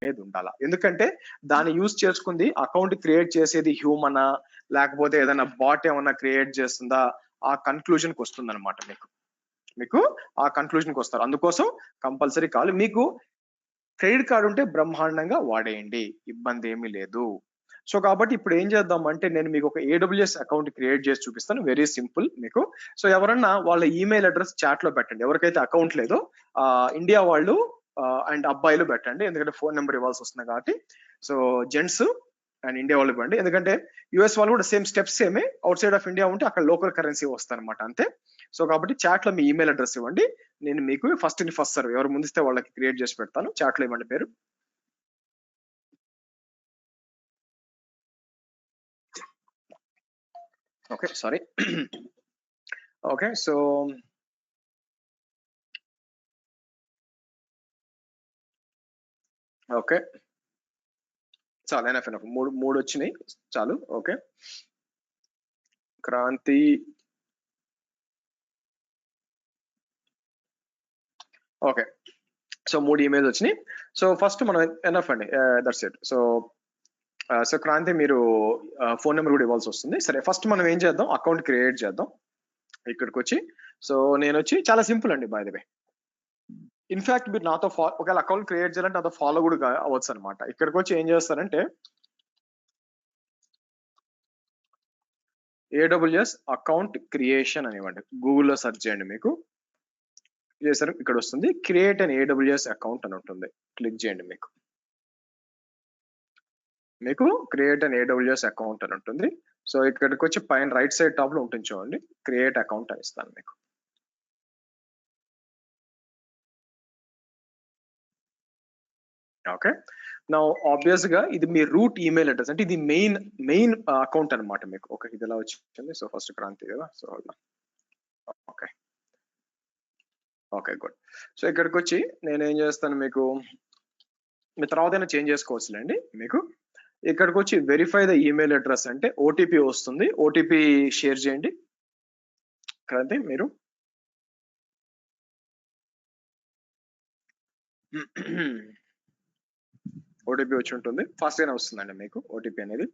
అనేది ఉండాలి. ఎందుకంటే దాన్ని యూజ్ చేసుకుంది అకౌంట్ క్రియేట్ చేసేది హ్యూమనా లేకపోతే ఏదైనా బాట్ ఏమన్నా క్రియేట్ చేస్తుందా ఆ కన్క్లూజన్ కి వస్తుంది అనమాట. మీకు ఆ కన్క్లూజన్ కి వస్తారు. అందుకోసం కంపల్సరీ కావాలి. మీకు క్రెడిట్ కార్డు ఉంటే బ్రహ్మాండంగా వాడేయండి, ఇబ్బంది ఏమీ లేదు. సో కాబట్టి ఇప్పుడు ఏం చేద్దాం అంటే నేను మీకు ఒక AWS అకౌంట్ క్రియేట్ చేసి చూపిస్తాను. వెరీ సింపుల్ మీకు. సో ఎవరన్నా వాళ్ళ ఈమెయిల్ అడ్రస్ చాట్ లో పెట్టండి. ఎవరికైతే అకౌంట్ లేదో ఇండియా వాళ్ళు అండ్ అబ్బాయిలు పెట్టండి, ఎందుకంటే ఫోన్ నెంబర్ ఇవ్వాల్సి వస్తుంది కాబట్టి. సో జెంట్స్ అండ్ ఇండియా వాళ్ళు ఇవ్వండి, ఎందుకంటే యుఎస్ వాళ్ళు కూడా సేమ్ స్టెప్స్ ఏమే. అవుట్ సైడ్ ఆఫ్ ఇండియా ఉంటే అక్కడ లోకల్ కరెన్సీ వస్తుంది అనమాట, అంతే. సో కాబట్టి చాట్ లో మీ ఈమెయిల్ అడ్రస్ ఇవ్వండి. నేను మీకు ఫస్ట్ సర్వ్ ఎవరు ముందిస్తే వాళ్ళకి క్రియేట్ చేసి పెడతాను. చాట్ లో ఇవ్వండి పేరు. Okay, sorry. Okay, so okay చాలు, ఎనఫ్ ఎనఫ్. మూడు వచ్చినాయి చాలు. Okay, Kranti. Okay, so 3 emails వచ్చినాయి. సో ఫస్ట్ మనం ఎనఫ్ అండి, దట్స్ ఇట్. సో క్రాంతి మీరు ఫోన్ నెంబర్ కూడా ఇవ్వాల్సి వస్తుంది. సరే, ఫస్ట్ మనం ఏం చేద్దాం, అకౌంట్ క్రియేట్ చేద్దాం. ఇక్కడికి వచ్చి సో నేను వచ్చి చాలా సింపుల్ అండి, బై ద వే. ఇన్ఫాక్ట్ మీరు నాతో ఒకవేళ అకౌంట్ క్రియేట్ చేయాలంటే నాతో ఫాలో కూడా అవ్వచ్చు అనమాట. ఇక్కడికి వచ్చి ఏం చేస్తారంటే AWS అకౌంట్ క్రియేషన్ అనివ్వండి, గూగుల్లో సెర్చ్ చేయండి. మీకు చేశారు, ఇక్కడ వస్తుంది క్రియేట్ అన్ AWS అకౌంట్ అని ఉంటుంది. క్లిక్ చేయండి. మీకు క్రియేట్ అన్ AWS అకౌంట్ అని ఉంటుంది. సో ఇక్కడికి వచ్చి పైన రైట్ సైడ్ టాప్ లో ఉంటుంది చూడండి, క్రియేట్ అకౌంట్ అని ఇస్తాను మీకు. ఓకే, నా ఆబ్వియస్ గా ఇది మీ రూట్ ఈమెయిల్ అడ్రస్, అంటే ఇది మెయిన్ అకౌంట్ అనమాట మీకు. ఓకే, ఇది ఎలా వచ్చింది. సో ఫస్ట్ క్రాంతి కదా. So okay okay good. So ఇక్కడికి వచ్చి నేను ఏం చేస్తాను, మీకు మీ తర్వాత చేంజ్ చేసుకోవచ్చులేండి. మీకు ఇక్కడికి వచ్చి వెరిఫై ద ఈమెయిల్ అడ్రస్ అంటే OTP వస్తుంది, OTP షేర్ చేయండి. క్రాంతి మీరు OTP వచ్చి ఉంటుంది, ఫాస్ట్ గానే వస్తుందండి మీకు OTP అనేది.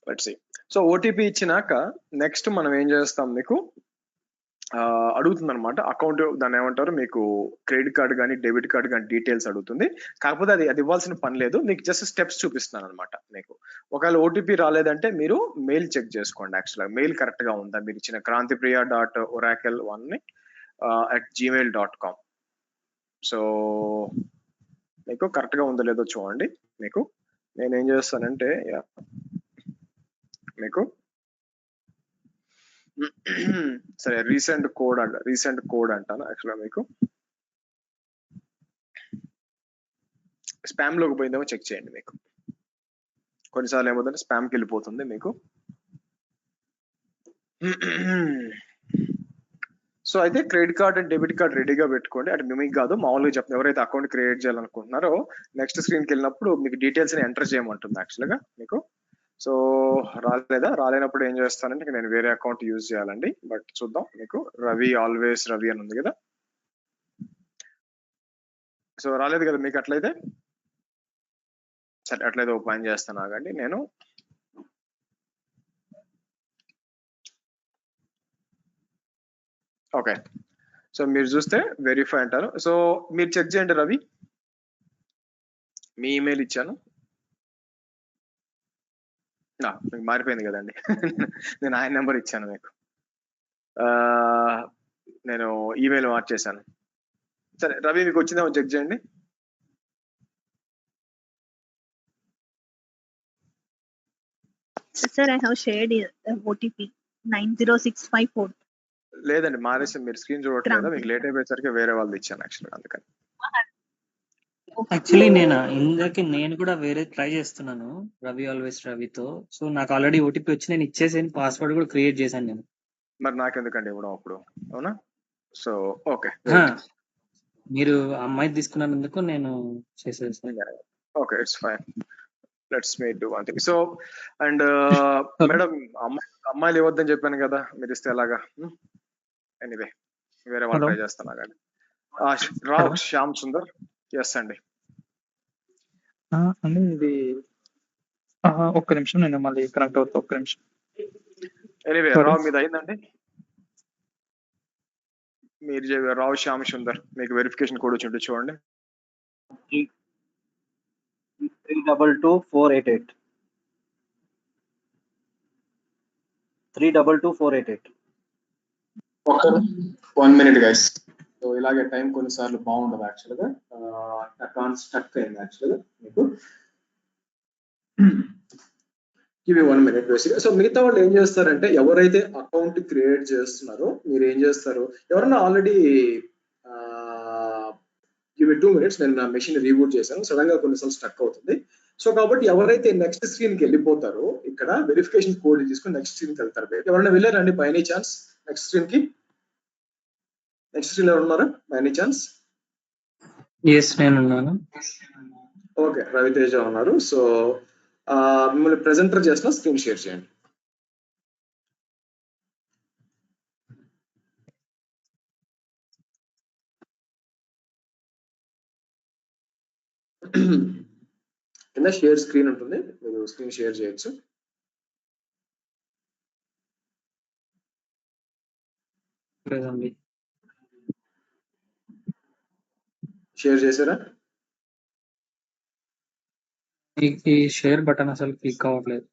Let's see. సో OTP ఇచ్చినాక నెక్స్ట్ మనం ఏం చేస్తాం, మీకు అడుగుతుంది అనమాట అకౌంట్, దాన్ని ఏమంటారు, మీకు క్రెడిట్ కార్డ్ కానీ డెబిట్ కార్డ్ కానీ డీటెయిల్స్ అడుగుతుంది. కాకపోతే అది ఇవ్వాల్సిన పని లేదు, మీకు జస్ట్ స్టెప్స్ చూపిస్తున్నాను అనమాట. మీకు ఒకవేళ OTP రాలేదంటే మీరు మెయిల్ చెక్ చేసుకోండి. యాక్చువల్గా మెయిల్ కరెక్ట్ గా ఉందా, మీరు ఇచ్చిన krantipriya.oracle1@gmail.com. సో మీకు కరెక్ట్ గా ఉందో లేదో చూడండి. మీకు నేనేం చేస్తానంటే మీకు సరే రీసెంట్ కోడ్ అంటాను. యాక్చువల్గా మీకు స్పామ్ లోకి పోయిందేమో చెక్ చేయండి. మీకు కొన్నిసార్లు ఏమవుతుందంటే స్పామ్కి వెళ్ళిపోతుంది మీకు. సో అయితే credit card and debit card రెడీగా పెట్టుకోండి. అంటే మీకు కాదు, మామూలుగా చెప్తాను, ఎవరైతే అకౌంట్ క్రియేట్ చేయాలనుకుంటున్నారో నెక్స్ట్ స్క్రీన్కి వెళ్ళినప్పుడు మీకు డీటెయిల్స్ ఎంటర్ చేయమంటుంది యాక్చువల్గా మీకు. సో రాలేనప్పుడు ఏం చేస్తానంటే నేను వేరే అకౌంట్ యూజ్ చేయాలండి. బట్ చూద్దాం. మీకు రవి ఆల్వేస్ రవి అని ఉంది కదా. సో రాలేదు కదా మీకు అట్లయితే. సరే అట్లయితే ఒక పని చేస్తాను, ఆగండి. నేను ఓకే, సో మీరు చూస్తే వెరిఫై అంటారు. సో మీరు చెక్ చేయండి రవి, మీ ఈమెయిల్ ఇచ్చాను. మీకు మారిపోయింది కదండి. నేను ఆయన నెంబర్ ఇచ్చాను మీకు, నేను ఈమెయిల్ మార్చేశాను. సరే రవి మీకు వచ్చిందేమో చెక్ చేయండి. Sir, I have shared OTP 90654. లేదండి మారేసి, మీరు స్క్రీన్ చూడట్లేదా, మీకు లేట్ అయిపోయేసరికి వేరే వాళ్ళది ఇచ్చాను యాక్చువల్గా, అందుకని. యాక్చువల్లీ నేను కూడా వేరే ట్రై చేస్తున్నాను రవి ఆల్వేస్ రవితో. సో నాకు ఆల్రెడీ OTP వచ్చి నేను ఇచ్చేసాను, పాస్వర్డ్ కూడా క్రియేట్ చేశాను నేను. మరి నాకెందుకండి ఇవ్వడం అప్పుడు, అవునా? సో ఓకే, మీరు అమ్మాయి తీసుకున్నందుకు నేను చేసేసాను. Okay, it's fine. Let's make do one thing. So and madam, అమ్మాయిలు ఇవ్వద్దని చెప్పాను కదా, మీరు ఇస్తే ఎలాగా? ఎనీవే వేరే వాళ్ళు ట్రై చేస్తాను. కానీ రావ్ శ్యామ్ సుందర్. ఎస్ అండి. అండి ఇది ఒక్క నిమిషం, నేను మళ్ళీ కనెక్ట్ అవుతా, ఒక్క నిమిషం. Anyway Sorry. రావ్ మీద అయిందండి. మీరు రావ్ శ్యామ్ సుందర్ మీకు వెరిఫికేషన్ కోడ్ వచ్చి ఉంటుంది చూడండి. 322488. 322488. ఒక 1 minute గైస్. సో ఇలాగే టైం కొన్నిసార్లు బాగుండదు యాక్చువల్గా. అకౌంట్ స్టక్ అయింది యాక్చువల్గా మీకు. ఇవి 1 minute బేసిక్గా. సో మిగతా వాళ్ళు ఏం చేస్తారంటే, ఎవరైతే అకౌంట్ క్రియేట్ చేస్తున్నారో మీరు ఏం చేస్తారు, ఎవరన్నా ఆల్రెడీ ఇవి 2 minutes, నేను నా మెషిన్ రీబూట్ చేశాను, సడన్ గా కొన్నిసార్లు స్టక్ అవుతుంది. సో కాబట్టి ఎవరైతే నెక్స్ట్ స్క్రీన్ కి వెళ్ళిపోతారో ఇక్కడ వెరిఫికేషన్ కోడ్ తీసుకుని నెక్స్ట్ స్క్రీన్ కి వెళ్తారు. ఎవరైనా వెళ్ళారండి by any chance next screen కి? నెక్స్ట్ స్క్రీన్ ఎవరు ఉన్నారా బై ఎనీ ఛాన్స్? ఎస్ నేను ఉన్నాను. ఓకే, రవితేజ ఉన్నారు. సో మిమ్మల్ని ప్రెజెంటర్ చేసిన స్క్రీన్ షేర్ చేయండి. కింద షేర్ స్క్రీన్ ఉంటుంది, మీరు స్క్రీన్ షేర్ చేయొచ్చు. లేదండి. షేర్ చేశారా? ఈ షేర్ బటన్ అసలు క్లిక్ అవ్వట్లేదు.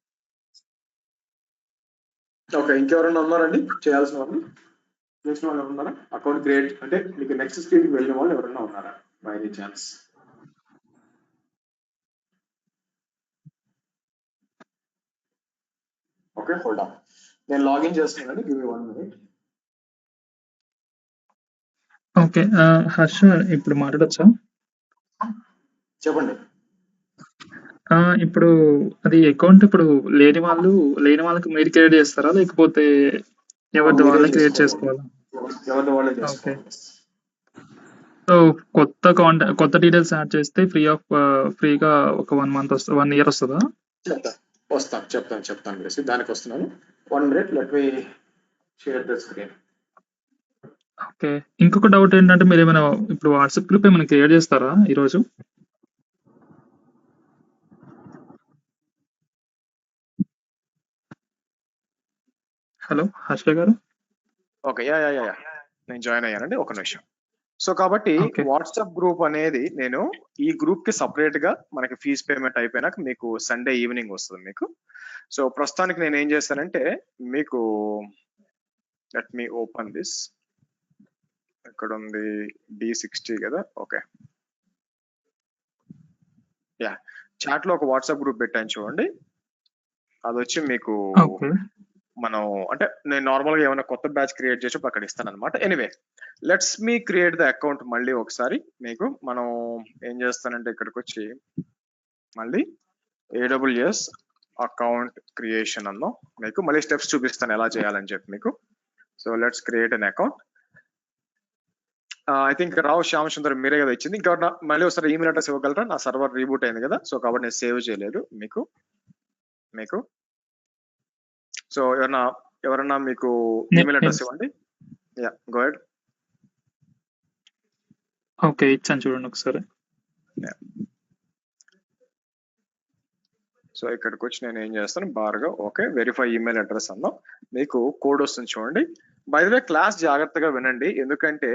ఓకే, ఇంకెవరైనా ఉన్నారండి చేయాల్సిన వాళ్ళు? చేసిన వాళ్ళు ఉన్నారా? అకౌంట్ క్రియేట్ అంటే మీకు నెక్స్ట్ స్క్రీన్ కి వెళ్ళిన వాళ్ళు ఎవరైనా ఉన్నారా by any chance? Okay, hold on, నేను లాగిన్ చేస్తున్నాను. Give me 1 minute. Okay, Harsha ఇప్పుడు మాట్లాడొచ్చా? చెప్పండి. ఇప్పుడు అది అకౌంట్ ఇప్పుడు లేని వాళ్ళకి మీరు క్రియేట్ చేస్తారా, లేకపోతే ఎవరిది వాళ్ళే క్రియేట్ చేసుకోవాలా? ఎవరిది వాళ్ళే ఓకే. చేసుకోవాలి. సో కొత్త డీటెయిల్స్ యాడ్ చేస్తే ఫ్రీగా ఒక 1 month వస్తుంది, 1 year వస్తుందా? చెప్తాను బేసి, దానికి వస్తున్నాను. 1 minute, let me share the screen. Okay, ఇంకొక డౌట్ ఏంటంటే, మీరు ఏమైనా ఇప్పుడు వాట్సాప్ గ్రూప్ ఏమైనా క్రియేట్ చేస్తారా ఈరోజు? హలో హర్ష గారు. ఓకే, యా నేను జాయిన్ అయ్యానండి, ఒక నిమిషం. సో కాబట్టి Okay. వాట్సాప్ గ్రూప్ అనేది నేను ఈ గ్రూప్ కి సపరేట్ గా మనకి ఫీజ్ పేమెంట్ అయిపోయినాక మీకు సండే ఈవినింగ్ వస్తుంది మీకు. సో ప్రస్తుతానికి నేను ఏం చేస్తానంటే మీకు, లెట్ మీ ఓపెన్ దిస్. ఎక్కడ ఉంది? D60 కదా. ఓకే, యా, చాట్ లో ఒక వాట్సాప్ గ్రూప్ పెట్టాను చూడండి. అది వచ్చి మీకు ఓకే. మనం అంటే నేను నార్మల్ గా ఏమైనా కొత్త బ్యాచ్ క్రియేట్ చేసి అక్కడ ఇస్తాను అనమాట. Anyway, let's me create the account మళ్ళీ ఒకసారి మీకు. మనం ఏం చేస్తానంటే ఇక్కడికి వచ్చి మళ్ళీ AWS అకౌంట్ క్రియేషన్ అన్నాం. మీకు మళ్ళీ స్టెప్స్ చూపిస్తాను ఎలా చేయాలని చెప్పి మీకు. So let's create an account. I think Rao Shyam Sundar మీరే కదా ఇచ్చింది. ఇంకా మళ్ళీ ఒకసారి ఈమెయిల్ అడ్రస్ ఇవ్వగలరా? నా సర్వర్ రీబూట్ అయింది కదా, సో కాబట్టి నేను సేవ్ చేయలేదు మీకు. సో ఎవరన్నా మీకు ఈమెయిల్ అడ్రస్ ఇవ్వండి. Yeah, go head. ఓకే, ఇచ్చాను చూడండి ఒకసారి. సో ఇక్కడికి వచ్చి నేను ఏం చేస్తాను, బార్గా ఓకే వెరిఫై ఈమెయిల్ అడ్రస్ అన్నాం. మీకు కోడ్ వస్తుంది చూడండి. బై ద వే క్లాస్ జాగ్రత్తగా వినండి, ఎందుకంటే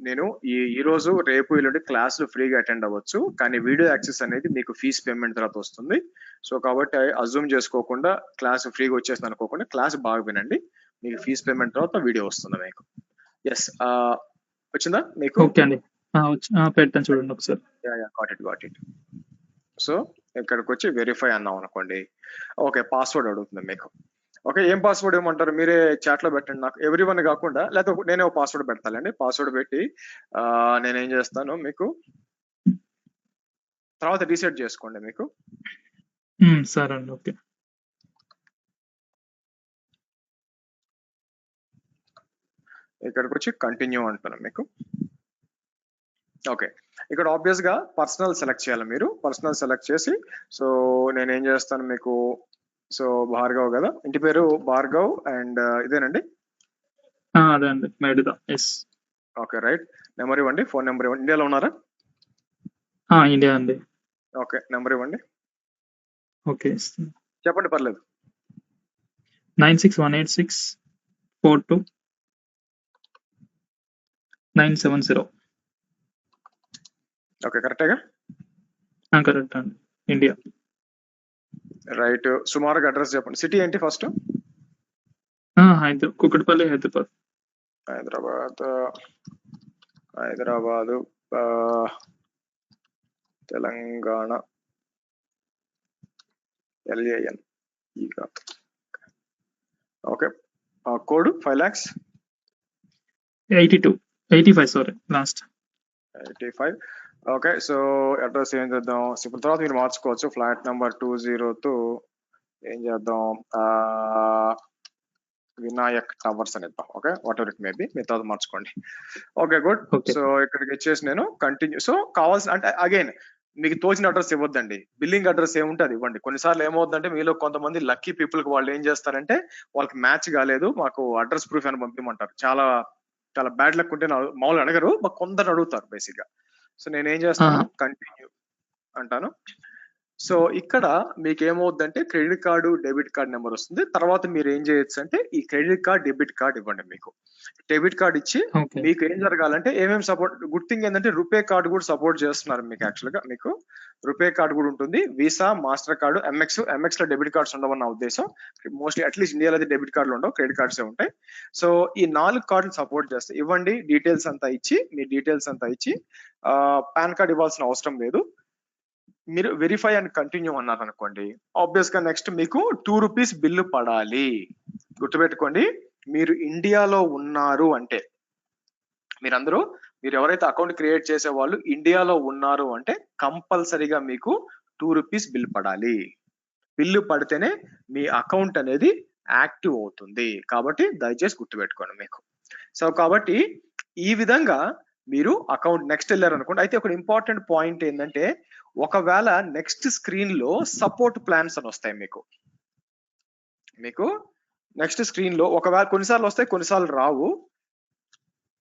నేను ఈ రోజు రేపు ఎల్లుండి క్లాసులు ఫ్రీగా అటెండ్ అవ్వచ్చు, కానీ వీడియో యాక్సెస్ అనేది మీకు ఫీజ్ పేమెంట్ తర్వాత వస్తుంది. సో కాబట్టి అజ్యూమ్ చేసుకోకుండా క్లాస్ ఫ్రీగా వచ్చేస్తుంది అనుకోకుండా క్లాస్ బాగా వినండి. మీకు ఫీజ్ పేమెంట్ తర్వాత వీడియో వస్తుంది మీకు. ఎస్, వచ్చిందా మీకు? ఓకే అండి, పెట్టాను చూడండి ఒకసారి. Got it. సో ఇక్కడికి వచ్చి వెరిఫై అన్నాం అనుకోండి. ఓకే, పాస్వర్డ్ అడుగుతుంది మీకు. ఓకే, ఏం పాస్వర్డ్ ఏమంటారు మీరే చాట్ లో పెట్టండి నాకు, ఎవ్రీవన్ కాకుండా, లేకపోతే నేనే ఒక పాస్వర్డ్ పెడతానండి. పాస్వర్డ్ పెట్టి నేనేం చేస్తాను మీకు తర్వాత రీసెట్ చేసుకోండి మీకు. సరే అండి. ఓకే, ఇక్కడికి వచ్చి కంటిన్యూ అంటాను మీకు. ఓకే, ఇక్కడ ఆబ్వియస్ గా పర్సనల్ సెలెక్ట్ చేయాలి మీరు. పర్సనల్ సెలెక్ట్ చేసి, సో నేనేం చేస్తాను మీకు, సో భార్గవ్ కదా ఇంటి పేరు, భార్గవ్ అండ్ ఇదేనండి. అదే అండి, మేడుదా. ఎస్. ఓకే రైట్, నెంబర్ ఇవ్వండి, ఫోన్ నెంబర్ ఇవ్వండి. ఇండియాలో ఉన్నారా? ఇండియా అండి. ఓకే, నెంబర్ ఇవ్వండి. ఓకే, చెప్పండి, పర్లేదు. 9618642970. ఓకే, కరెక్టేగా? కరెక్ట్ అండి, ఇండియా. రైట్. సుమారుగా అడ్రస్ చెప్పండి. సిటీ ఏంటి first? Kukatpally, Hyderabad. Hyderabad Telangana, LAN. Okay, code 5 lakhs 85 sorry, last 85. Okay, so address ఏం చేద్దాం ఇప్పుడు, తర్వాత మీరు మార్చుకోవచ్చు. ఫ్లాట్ నెంబర్ 20 ఏం చేద్దాం, వినాయక్ టవర్స్ అని ఇద్దాం. Okay, whatever it may be, మీ తర్వాత మార్చుకోండి. Okay, good. సో ఇక్కడికి వచ్చేసి నేను కంటిన్యూ. సో కావాల్సిన అంటే అగైన్ మీకు తోచిన అడ్రస్ ఇవ్వద్దండి, బిల్లింగ్ అడ్రస్ ఏముంటే అది ఇవ్వండి. కొన్నిసార్లు ఏమవుతుందంటే మీలో కొంతమంది లక్కీ పీపుల్ కి వాళ్ళు ఏం చేస్తారంటే వాళ్ళకి మ్యాచ్ కాలేదు, మాకు అడ్రస్ ప్రూఫ్ అని పంపించమంటారు. చాలా చాలా బ్యాడ్ లక్ ఉంటే మామూలు అడగరు, కొందరు అడుగుతారు బేసిక్ గా. సో నేను ఏం చేస్తాను, కంటిన్యూ అంటాను. సో ఇక్కడ మీకు ఏమవుద్దంటే credit card, debit card number వస్తుంది. తర్వాత మీరు ఏం చేయొచ్చు అంటే ఈ క్రెడిట్ కార్డ్, డెబిట్ కార్డ్ ఇవ్వండి. మీకు డెబిట్ కార్డ్ ఇచ్చి మీకు ఏం జరగాలంటే ఏమేమి సపోర్ట్, గుడ్ థింగ్ ఏంటంటే రూపే కార్డు కూడా సపోర్ట్ చేస్తున్నారు మీకు. యాక్చువల్ గా మీకు రూపే కార్డ్ కూడా ఉంటుంది, వీసా, మాస్టర్ కార్డు, ఎంఎక్స్ లో డెబిట్ కార్డ్స్ ఉండవని నా ఉద్దేశం. మోస్ట్లీ అట్లీస్ట్ ఇండియాలో అయితే డెబిట్ కార్డులు ఉండవు, క్రెడిట్ కార్డ్సే ఉంటాయి. సో ఈ 4 కార్డులు సపోర్ట్ చేస్తాయి. ఇవ్వండి, డీటెయిల్స్ అంతా ఇచ్చి, మీ డీటెయిల్స్ అంతా ఇచ్చి, పాన్ కార్డ్ ఇవ్వాల్సిన అవసరం లేదు. మీరు వెరిఫై అండ్ కంటిన్యూ అన్నారు అనుకోండి, ఆబ్వియస్ గా నెక్స్ట్ మీకు ₹2 బిల్లు పడాలి. గుర్తుపెట్టుకోండి, మీరు ఇండియాలో ఉన్నారు అంటే, మీరు ఎవరైతే అకౌంట్ క్రియేట్ చేసే వాళ్ళు ఇండియాలో ఉన్నారు అంటే కంపల్సరీగా మీకు ₹2 బిల్ పడాలి. బిల్లు పడితేనే మీ అకౌంట్ అనేది యాక్టివ్ అవుతుంది. కాబట్టి దయచేసి గుర్తుపెట్టుకోండి మీకు. సో కాబట్టి ఈ విధంగా మీరు అకౌంట్ నెక్స్ట్ వెళ్ళారు అనుకోండి. అయితే ఒక ఇంపార్టెంట్ పాయింట్ ఏంటంటే, ఒకవేళ నెక్స్ట్ స్క్రీన్ లో సపోర్ట్ ప్లాన్స్ అని వస్తాయి మీకు నెక్స్ట్ స్క్రీన్ లో ఒకవేళ కొన్నిసార్లు వస్తాయి, కొన్నిసార్లు రావు.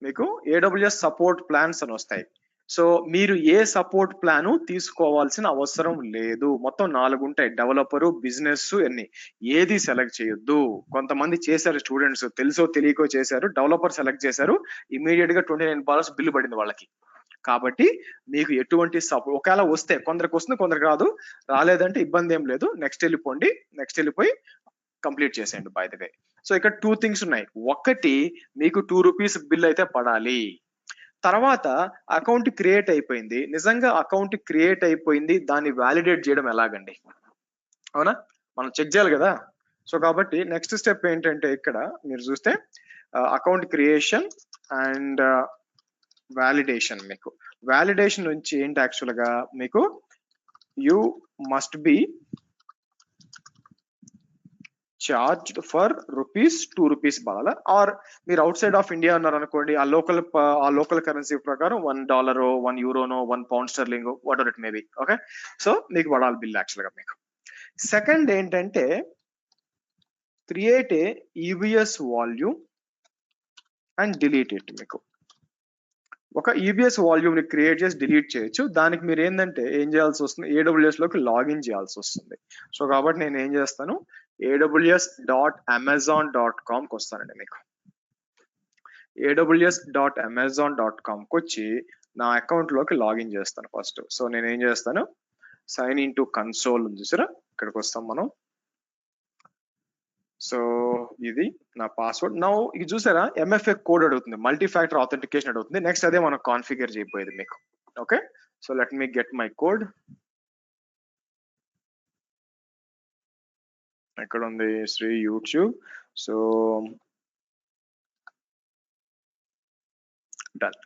మీకు AWS సపోర్ట్ ప్లాన్స్ అని వస్తాయి. సో మీరు ఏ సపోర్ట్ ప్లాన్ తీసుకోవాల్సిన అవసరం లేదు. మొత్తం 4 ఉంటాయి, డెవలపరు, బిజినెస్, అన్ని. ఏది సెలెక్ట్ చేయొద్దు. కొంతమంది చేశారు, స్టూడెంట్స్ తెలుసో తెలియకో చేశారు, డెవలపర్ సెలెక్ట్ చేశారు, ఇమీడియట్ గా $29 బిల్లు పడింది వాళ్ళకి. కాబట్టి మీకు ఎటువంటి సపోర్ట్, ఒకవేళ వస్తే కొందరికి వస్తుంది, కొందరికి రాదు. రాలేదంటే ఇబ్బంది ఏం లేదు, నెక్స్ట్ వెళ్ళిపోండి. నెక్స్ట్ వెళ్ళిపోయి కంప్లీట్ చేసేయండి. బై ద వే, సో ఇక్కడ 2 థింగ్స్ ఉన్నాయి. ఒకటి, మీకు ₹2 బిల్ అయితే పడాలి. తర్వాత అకౌంట్ క్రియేట్ అయిపోయింది. నిజంగా అకౌంట్ క్రియేట్ అయిపోయింది, దాన్ని వ్యాలిడేట్ చేయడం ఎలాగండి? అవునా, మనం చెక్ చేయాలి కదా. సో కాబట్టి నెక్స్ట్ స్టెప్ ఏంటంటే, ఇక్కడ మీరు చూస్తే అకౌంట్ క్రియేషన్ అండ్ వ్యాలిడేషన్. మీకు వ్యాలిడేషన్ నుంచి ఏంటి యాక్చువల్ గా, మీకు you must be charged for ₹2 Padala. Are మీరు అవుట్ సైడ్ ఆఫ్ ఇండియా ఉన్నారు అనుకోండి, ఆ లోకల్ కరెన్సీ ప్రకారం $1, €1, £1 what ever it may B. Okay, so మీకు పడాలి బిల్ యాక్చువల్ గా మీకు. సెకండ్ ఏంటంటే, create a EBS volume and delete it. మీకు ఒక EBS వాల్యూమ్ ని క్రియేట్ చేసి డిలీట్ చేయొచ్చు. దానికి మీరు ఏంటంటే ఏం చేయాల్సి వస్తుంది, AWS లోకి లాగిన్ చేయాల్సి వస్తుంది. సో కాబట్టి నేను ఏం చేస్తాను, aws.amazon.com కి వస్తానండి. మీకు aws.amazon.com కి వచ్చి నా అకౌంట్ లోకి లాగిన్ చేస్తాను ఫస్ట్. సో నేను ఏం చేస్తాను, సైన్ ఇన్ టు కన్సోల్ ఉంది చూసారా, ఇక్కడికి వస్తాం మనం. సో ఇది నా పాస్వర్డ్. నౌ ఇది చూసారా, MFA కోడ్ అడుగుతుంది, మల్టీ ఫ్యాక్టర్ ఆథెంటికేషన్ అడుగుతుంది. నెక్స్ట్ అదే మనం కాన్ఫిగర్ చేయబోయేది మీకు. Okay, so let me get my code. ఎక్కడ ఉంది, Shri YouTube. So done.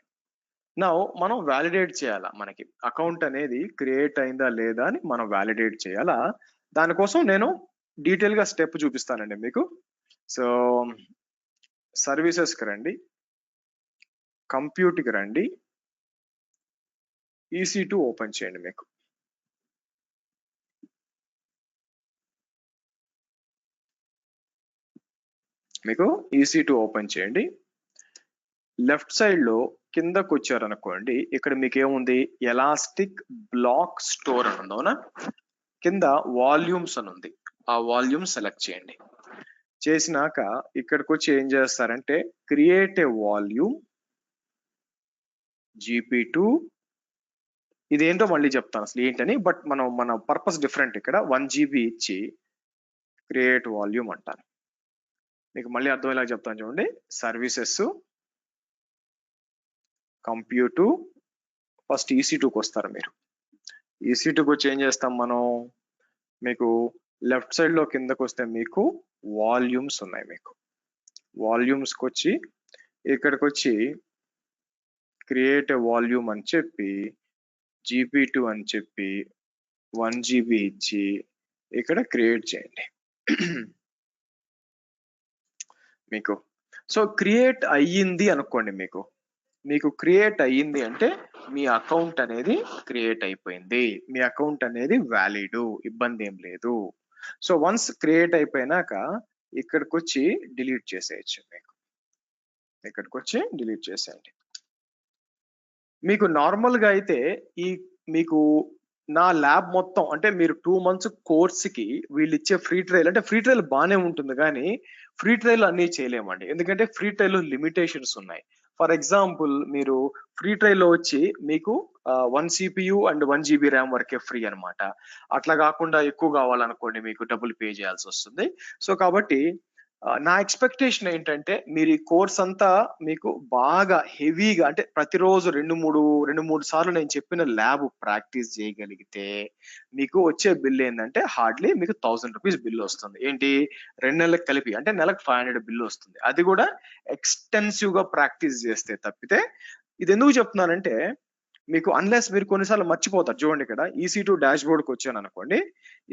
Now మనం వ్యాలిడేట్ చేయాలా, మనకి అకౌంట్ అనేది క్రియేట్ అయిందా లేదా అని మనం వ్యాలిడేట్ చేయాలా. దానికోసం నేను డీటెయిల్ గా స్టెప్ చూపిస్తానండి మీకు. సో సర్వీసెస్ కి రండి, కంప్యూట్ కి రండి, EC2 ఓపెన్ చేయండి. మీకు EC2 ఓపెన్ చేయండి. లెఫ్ట్ సైడ్ లో కిందకు వచ్చారనుకోండి, ఇక్కడ మీకు ఏముంది, ఎలాస్టిక్ బ్లాక్ స్టోర్ అని ఉంది, అవునా? కింద వాల్యూమ్స్ అని ఉంది, ఆ వాల్యూమ్ సెలెక్ట్ చేయండి. చేసినాక ఇక్కడికి వచ్చి ఏం చేస్తారంటే క్రియేట్ ఏ వాల్యూమ్ GP2. ఇదేంటో మళ్ళీ చెప్తాను అసలు ఏంటని, బట్ మన పర్పస్ డిఫరెంట్. ఇక్కడ 1 GB ఇచ్చి క్రియేట్ వాల్యూమ్ అంటాను. మీకు మళ్ళీ అర్థమయ్యేలా చెప్తాను చూడండి. సర్వీసెస్, కంప్యూట్, ఫస్ట్ EC2కి వస్తారు మీరు. EC2కి వచ్చి ఏం చేస్తాం మనం, మీకు లెఫ్ట్ సైడ్ లో కిందకు వస్తే మీకు వాల్యూమ్స్ ఉన్నాయి. మీకు వాల్యూమ్స్కి వచ్చి ఇక్కడికి వచ్చి క్రియేట్ వాల్యూమ్ అని చెప్పి GP2 అని చెప్పి 1 GB ఇచ్చి ఇక్కడ క్రియేట్ చేయండి మీకు. సో క్రియేట్ అయ్యింది అనుకోండి, మీకు క్రియేట్ అయ్యింది అంటే మీ అకౌంట్ అనేది క్రియేట్ అయిపోయింది, మీ అకౌంట్ అనేది వ్యాలిడ్, ఇబ్బంది ఏం లేదు. సో వన్స్ క్రియేట్ అయిపోయినాక ఇక్కడికి వచ్చి డిలీట్ చేసేయచ్చు. ఇక్కడికి వచ్చి డిలీట్ చేసేయండి. మీకు నార్మల్ గా అయితే మీకు నా ల్యాబ్ మొత్తం అంటే మీరు 2 months కోర్స్ కి వీళ్ళు ఇచ్చే ఫ్రీ ట్రయల్, అంటే ఫ్రీ ట్రయల్ బాగానే ఉంటుంది కానీ ఫ్రీ ట్రయల్ అన్ని చేయలేమండి. ఎందుకంటే ఫ్రీ ట్రయల్ లిమిటేషన్స్ ఉన్నాయి. ఫర్ ఎగ్జాంపుల్ మీరు ఫ్రీ ట్రయల్ లో వచ్చి మీకు 1 CPU అండ్ 1 GB ర్యామ్ వరకే ఫ్రీ అనమాట. అట్లా కాకుండా ఎక్కువ కావాలనుకోండి మీకు డబ్బులు పే చేయాల్సి వస్తుంది. సో కాబట్టి నా ఎక్స్పెక్టేషన్ ఏంటంటే మీరు ఈ కోర్స్ అంతా మీకు బాగా హెవీగా, అంటే ప్రతిరోజు 2-3 సార్లు నేను చెప్పిన ల్యాబ్ ప్రాక్టీస్ చేయగలిగితే మీకు వచ్చే బిల్ ఏంటంటే హార్డ్లీ మీకు 1000 రూపీస్ బిల్ వస్తుంది. ఏంటి, 2 నెలలకు కలిపి, అంటే నెలకు 500 బిల్ వస్తుంది. అది కూడా ఎక్స్టెన్సివ్ గా ప్రాక్టీస్ చేస్తే తప్పితే. ఇది ఎందుకు చెప్తున్నానంటే మీకు అన్లెస్ మీరు కొన్నిసార్లు మర్చిపోతారు. చూడండి ఇక్కడ EC2 డాష్ బోర్డ్కి వచ్చాను అనుకోండి,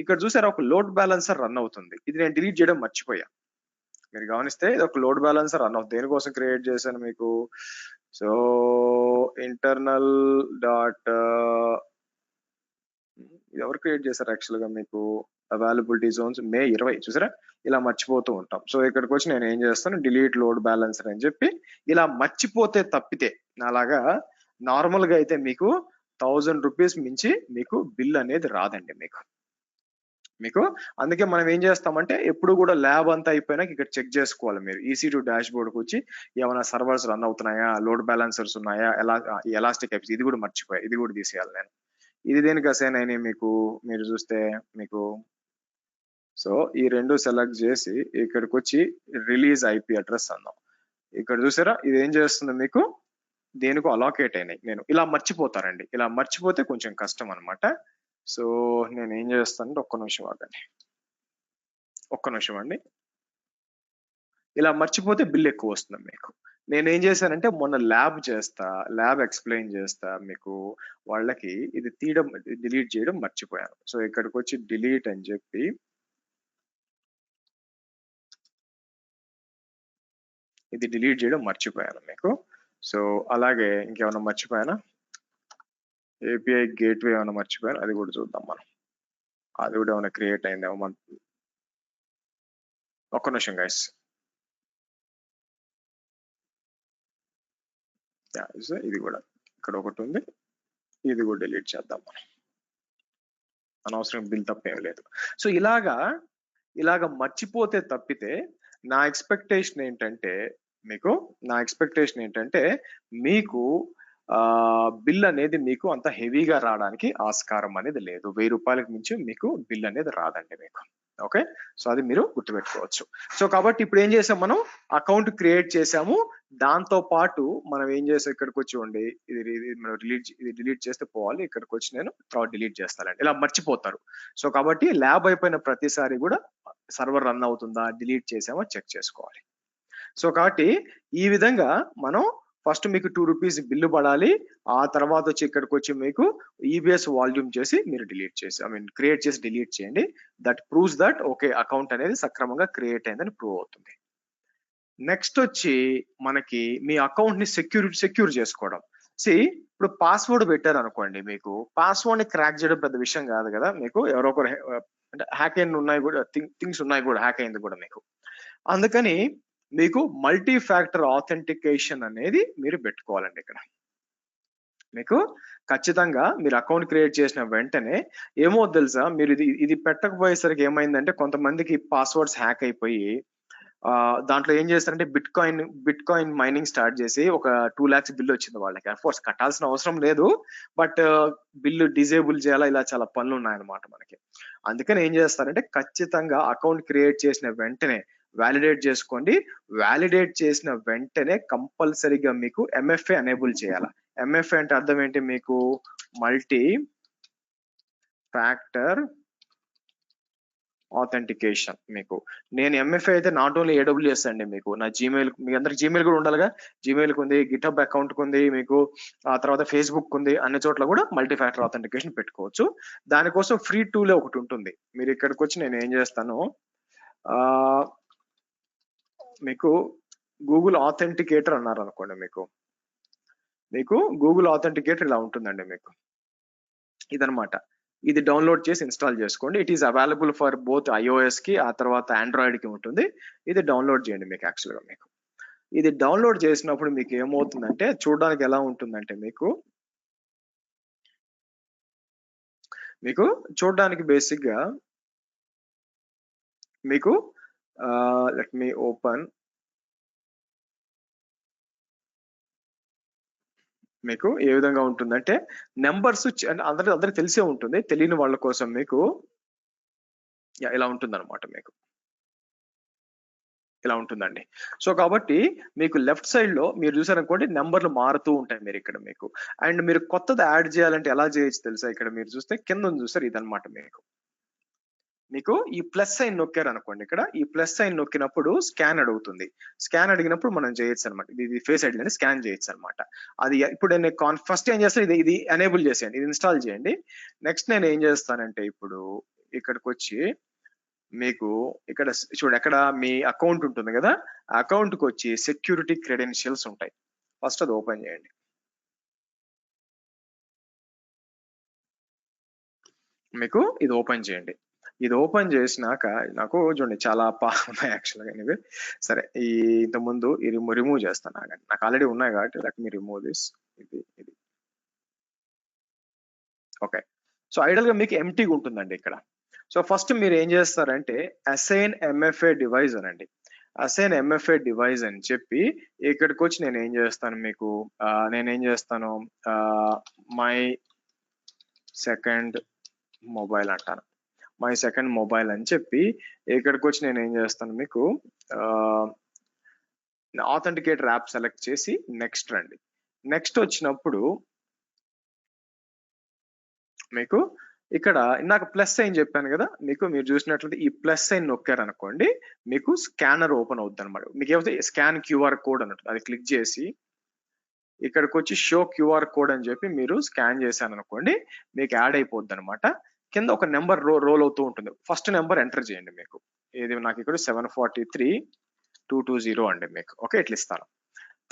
ఇక్కడ చూసారా ఒక లోడ్ బ్యాలెన్సర్ రన్ అవుతుంది. ఇది నేను డిలీట్ చేయడం మర్చిపోయా. మీరు గమనిస్తే ఇది ఒక లోడ్ బ్యాలెన్సర్ రన్ అవుతుంది. దేనికోసం క్రియేట్ చేశాను మీకు, సో ఇంటర్నల్ డాట్ ఇది ఎవరు క్రియేట్ చేశారు యాక్చువల్ గా మీకు, అవైలబిలిటీ జోన్స్ May 20 చూసారా, ఇలా మర్చిపోతూ ఉంటాం. సో ఇక్కడికి వచ్చి నేను ఏం చేస్తాను, డిలీట్ లోడ్ బ్యాలెన్సర్ అని చెప్పి ఇలా మర్చిపోతే తప్పితే, అలాగా నార్మల్ గా అయితే మీకు 1000 రూపీస్ మించి మీకు బిల్ అనేది రాదండి మీకు. అందుకే మనం ఏం చేస్తామంటే ఎప్పుడు కూడా ల్యాబ్ అంతా అయిపోయినాక ఇక్కడ చెక్ చేసుకోవాలి. మీరు EC2 డాష్ బోర్డ్కి వచ్చి ఏమైనా సర్వర్స్ రన్ అవుతున్నాయా, లోడ్ బ్యాలెన్సర్స్ ఉన్నాయా, ఎలాస్టిక్ యాప్స్, ఇది కూడా మర్చిపోయా, ఇది కూడా తీసేయాలి నేను. ఇది దేనికి అసైన్ అయినాయి మీకు, మీరు చూస్తే మీకు. సో ఈ 2 సెలెక్ట్ చేసి ఇక్కడికి వచ్చి రిలీజ్ IP అడ్రస్ అన్నాం. ఇక్కడ చూసారా ఇది ఏం చేస్తుంది మీకు, దేనికో అలాకేట్ అయినాయి. నేను ఇలా మర్చిపోతారండి, ఇలా మర్చిపోతే కొంచెం కష్టం అనమాట. సో నేను ఏం చేస్తానంటే ఒక్క నిమిషం అండి. ఇలా మర్చిపోతే బిల్ ఎక్కువ వస్తుంది మీకు. నేను ఏం చేశానంటే మొన్న ల్యాబ్ ఎక్స్ప్లెయిన్ చేస్తా మీకు వాళ్ళకి, ఇది డిలీట్ చేయడం మర్చిపోయాను. సో ఇక్కడికి వచ్చి డిలీట్ అని చెప్పి ఇది డిలీట్ చేయడం మర్చిపోయాను మీకు. సో అలాగే ఇంకేమైనా మర్చిపోయానా, API గేట్వే ఏమైనా మర్చిపోయాను, అది కూడా చూద్దాం మనం. అది కూడా ఏమైనా క్రియేట్ అయిందేమో మన. ఒక్క నిమిషం గైస్. ఇది కూడా ఇక్కడ ఒకటి ఉంది, ఇది కూడా డిలీట్ చేద్దాం మనం. అనవసరం బిల్ తప్పేం లేదు. సో ఇలాగా మర్చిపోతే తప్పితే నా ఎక్స్పెక్టేషన్ ఏంటంటే మీకు బిల్ అనేది మీకు అంత హెవీగా రావడానికి ఆస్కారం అనేది లేదు. 1000 రూపాయలకు మించి మీకు బిల్ అనేది రాదండి మీకు. ఓకే, సో అది మీరు గుర్తుపెట్టుకోవచ్చు. సో కాబట్టి ఇప్పుడు ఏం చేసాం, మనం అకౌంట్ క్రియేట్ చేసాము. దాంతో పాటు మనం ఏం చేసాం, ఇక్కడికి వచ్చి ఉండి ఇది డిలీట్ చేస్తే పోవాలి. ఇక్కడికి వచ్చి నేను తర్వాత డిలీట్ చేస్తానండి, ఇలా మర్చిపోతారు. సో కాబట్టి ల్యాబ్ అయిపోయిన ప్రతిసారి కూడా సర్వర్ రన్ అవుతుందా, డిలీట్ చేసామో చెక్ చేసుకోవాలి. సో కాబట్టి ఈ విధంగా మనం ఫస్ట్ మీకు 2 రూపీస్ బిల్లు పడాలి. ఆ తర్వాత వచ్చి ఇక్కడికి వచ్చి మీకు EBS వాల్యూమ్ చేసి మీరు క్రియేట్ చేసి డిలీట్ చేయండి. That proves that okay account అనేది సక్రమంగా క్రియేట్ అయిందని ప్రూవ్ అవుతుంది. నెక్స్ట్ వచ్చి మనకి మీ అకౌంట్ ని సెక్యూర్ చేసుకోవడం. ఇప్పుడు పాస్వర్డ్ పెట్టారు అనుకోండి, మీకు పాస్వర్డ్ ని క్రాక్ చేయడం పెద్ద విషయం కాదు కదా. మీకు ఎవరో ఒకరు అంటే హ్యాక్ అయిన ఉన్నాయి కూడా, థింగ్స్ ఉన్నాయి కూడా, హ్యాక్ అయింది కూడా మీకు. అందుకని మీకు మల్టీ ఫ్యాక్టర్ ఆథెంటికేషన్ అనేది మీరు పెట్టుకోవాలండి ఇక్కడ. మీకు ఖచ్చితంగా మీరు అకౌంట్ క్రియేట్ చేసిన వెంటనే ఏమో తెలుసా, మీరు ఇది పెట్టకపోయేసరికి ఏమైందంటే కొంతమందికి పాస్వర్డ్స్ హ్యాక్ అయిపోయి దాంట్లో ఏం చేస్తారంటే బిట్ కాయిన్ మైనింగ్ స్టార్ట్ చేసి ఒక 2 lakhs బిల్ వచ్చింది వాళ్ళకి. అఫ్కోర్స్ కట్టాల్సిన అవసరం లేదు, బట్ బిల్లు డిజేబుల్ చేయాలా, ఇలా చాలా పనులు ఉన్నాయన్నమాట మనకి. అందుకని ఏం చేస్తారంటే ఖచ్చితంగా అకౌంట్ క్రియేట్ చేసిన వెంటనే వ్యాలిడేట్ చేసుకోండి. వ్యాలిడేట్ చేసిన వెంటనే కంపల్సరీగా మీకు MFA ఎనేబుల్ చేయాలి. MFA అంటే అర్థం ఏంటి మీకు? Multi factor authentication. మీకు నేను MFA అయితే నాట్ ఓన్లీ AWS అండి, మీకు నా జీమెయిల్, మీ అందరికి జీమెయిల్ కూడా ఉండాలిగా, జీమెయిల్ ఉంది, గిట్హబ్ అకౌంట్ ఉంది మీకు, ఆ తర్వాత ఫేస్బుక్ ఉంది, అన్ని చోట్ల కూడా మల్టీ ఫ్యాక్టర్ ఆథెంటికేషన్ పెట్టుకోవచ్చు. దానికోసం ఫ్రీ టూల్ ఒకటి ఉంటుంది. మీరు ఇక్కడికి వచ్చి నేను ఏం చేస్తాను, మీకు గూగుల్ ఆథెంటికేటర్ అన్నారు అనుకోండి, మీకు గూగుల్ ఆథెంటికేటర్ ఇలా ఉంటుందండి. మీకు ఇదనమాట. ఇది డౌన్లోడ్ చేసి ఇన్స్టాల్ చేసుకోండి. It is available for both iOS కి, ఆ తర్వాత ఆండ్రాయిడ్ కి ఉంటుంది. ఇది డౌన్లోడ్ చేయండి. మీకు యాక్చువల్గా మీకు ఇది డౌన్లోడ్ చేసినప్పుడు మీకు ఏమవుతుందంటే, చూడడానికి ఎలా ఉంటుందంటే మీకు చూడడానికి బేసిక్ గా మీకు లెట్ మీ ఓపెన్, మీకు ఏ విధంగా ఉంటుందంటే నెంబర్స్ అందరికి తెలిసే ఉంటుంది, తెలియని వాళ్ళ కోసం మీకు ఇలా ఉంటుందన్నమాట. మీకు ఇలా ఉంటుందండి. సో కాబట్టి మీకు లెఫ్ట్ సైడ్ లో మీరు చూసారనుకోండి, నెంబర్లు మారుతూ ఉంటాయి మీరు ఇక్కడ మీకు. అండ్ మీరు కొత్తది యాడ్ చేయాలంటే ఎలా చేయొచ్చు తెలుసా? ఇక్కడ మీరు చూస్తే కింద చూస్తారు, ఇదనమాట. మీకు ఈ ప్లస్ సైన్ నొక్కారు అనుకోండి, ఇక్కడ ఈ ప్లస్ సైన్ నొక్కినప్పుడు స్కాన్ అడుగుతుంది. స్కాన్ అడిగినప్పుడు మనం చేయొచ్చు అనమాట. ఇది ఫేస్ ఐడి అని స్కాన్ చేయొచ్చు అనమాట. అది ఇప్పుడు నేను ఫస్ట్ ఏం చేస్తాను, ఇది ఎనేబుల్ చేసేయండి, ఇది ఇన్స్టాల్ చేయండి. నెక్స్ట్ నేను ఏం చేస్తానంటే, ఇప్పుడు ఇక్కడికి వచ్చి మీకు ఇక్కడ చూడండి, ఎక్కడ మీ అకౌంట్ ఉంటుంది కదా, అకౌంట్ కి వచ్చి సెక్యూరిటీ క్రెడెన్షియల్స్ ఉంటాయి. ఫస్ట్ అది ఓపెన్ చేయండి. మీకు ఇది ఓపెన్ చేయండి. ఇది ఓపెన్ చేసినాక నాకు చూడండి చాలా ఉన్నాయి యాక్చువల్గా. ఎనివే సరే, ఇంతకుముందు ఈ రిమూవ్ చేస్తాను. నాకు ఆల్రెడీ ఉన్నాయి కాబట్టి లెట్ మీ రిమూవ్ దిస్. ఇది ఓకే. సో ఐడల్ గా మీకు ఎంటీగా ఉంటుందండి ఇక్కడ. సో ఫస్ట్ మీరు ఏం చేస్తారంటే అసైన్ MFA డివైస్ అనండి. అసైన్ MFA డివైస్ అని చెప్పి ఇక్కడికి వచ్చి నేనేం చేస్తాను, మై సెకండ్ మొబైల్ అంటాను. మై సెకండ్ మొబైల్ అని చెప్పి ఇక్కడికి వచ్చి నేను ఏం చేస్తాను, మీకు ఆథెంటికేటర్ యాప్ సెలెక్ట్ చేసి నెక్స్ట్ రండి. నెక్స్ట్ వచ్చినప్పుడు మీకు ఇక్కడ ఇందాక ప్లస్ సైన్ చెప్పాను కదా, మీరు చూసినట్లయితే ఈ ప్లస్ సైన్ నొక్కారు అనుకోండి, మీకు స్కానర్ ఓపెన్ అవుతుంది అనమాట. మీకు ఏమైతే స్కాన్ QR కోడ్ అన్నట్టు అది క్లిక్ చేసి ఇక్కడికి వచ్చి షో QR కోడ్ అని చెప్పి మీరు స్కాన్ చేశాను అనుకోండి, మీకు యాడ్ అయిపోద్ది అనమాట. కింద ఒక నెంబర్ రోల్ అవుతూ ఉంటుంది. ఫస్ట్ నెంబర్ ఎంటర్ చేయండి. మీకు ఇది నాకు ఇక్కడ 743220 అండి మీకు. ఓకే, ఇట్లా ఇస్తాను.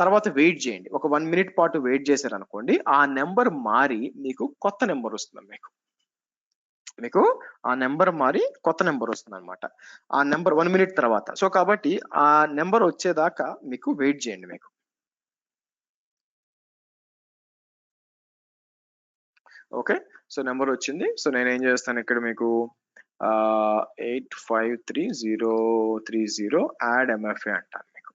తర్వాత వెయిట్ చేయండి, ఒక 1 minute పాటు వెయిట్ చేశారు అనుకోండి, ఆ నెంబర్ మారి మీకు కొత్త నెంబర్ వస్తుంది. మీకు ఆ నెంబర్ మారి కొత్త నెంబర్ వస్తుంది అనమాట. ఆ నెంబర్ 1 minute తర్వాత. సో కాబట్టి ఆ నెంబర్ వచ్చేదాకా మీకు వెయిట్ చేయండి. మీకు ఓకే. సో నెంబర్ వచ్చింది. సో నేను ఏం చేస్తాను, ఇక్కడ మీకు 853030 యాడ్ MFA అంటాను మీకు.